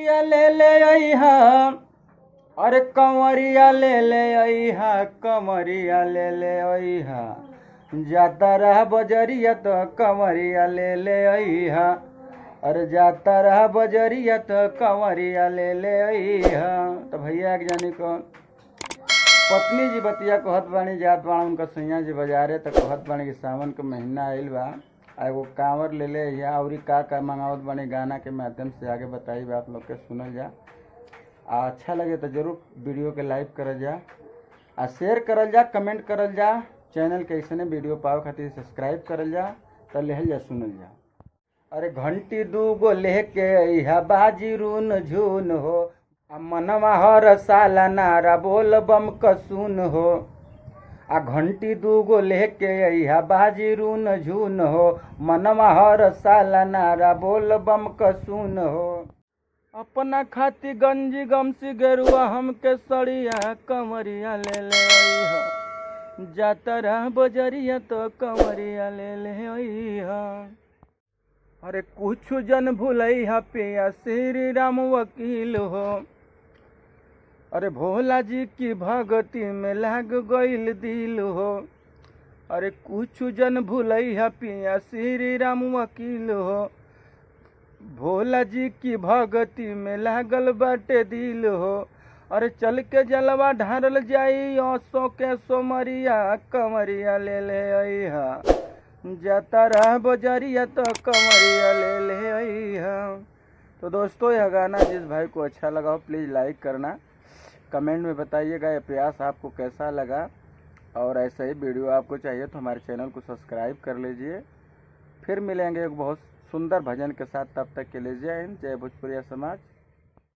कंवरिया ले अइहा, अरे कंवरिया ले अइहा, कंवरिया ले अइहा, जाता रहा बजरिया तो कंवरिया ले अइहा, अरे जाता रहा बजरिया तो कंवरिया ले अइहा। तो भैया एक जानी को पत्नी जी बतिया कहत बानी, जात बाण उनका सैया जी बाजारे तो कहत बानी कि सावन के महीना आइल बा, एगो कांवर ले ले या अउरी का मंगावत बानी, गाना के माध्यम से आगे बताई आप लोग के सुनल जा। अच्छा लगे तो जरूर वीडियो के लाइक करल जा, शेयर करल जा, कमेंट करल जा, चैनल के ऐसे वीडियो पावे खातिर सब्सक्राइब करल जा। तो लेहल जा सुनल जा। अरे घंटी दूगो लेके अइहा, बाजी रून झून हो, मनवा हर साला नारा बोल बम कसून हो। घंटी दूगो लेके अइहा, बाजी रून झून हो, मनवा हर साला नारा बोल बम कसून हो। अपना खाती गंजी गमसी गेरुआ हमके सड़िया, कंवरिया ले अइहा, जाता रहा बजरिया तो कंवरिया ले अइहा। अरे कुछ जन भूलैहा पिया, श्री राम वकील हो, अरे भोला जी की भगती में लाग गइल दिल हो। अरे कुछ जन भूलैहा पिया, श्री राम वकील हो, भोला जी की भगती में लागल बाटे दिल हो। अरे चल के जलवा ढारल जाई, सो के सोमरिया, कंवरिया ले अइहा, जाता रहा बजरिया तो कंवरिया ले अइहा। तो दोस्तों यह गाना जिस भाई को अच्छा लगा हो प्लीज़ लाइक करना, कमेंट में बताइएगा यह प्रयास आपको कैसा लगा, और ऐसा ही वीडियो आपको चाहिए तो हमारे चैनल को सब्सक्राइब कर लीजिए। फिर मिलेंगे एक बहुत सुंदर भजन के साथ, तब तक के लिए जय हिंद, जय भोजपुरिया समाज।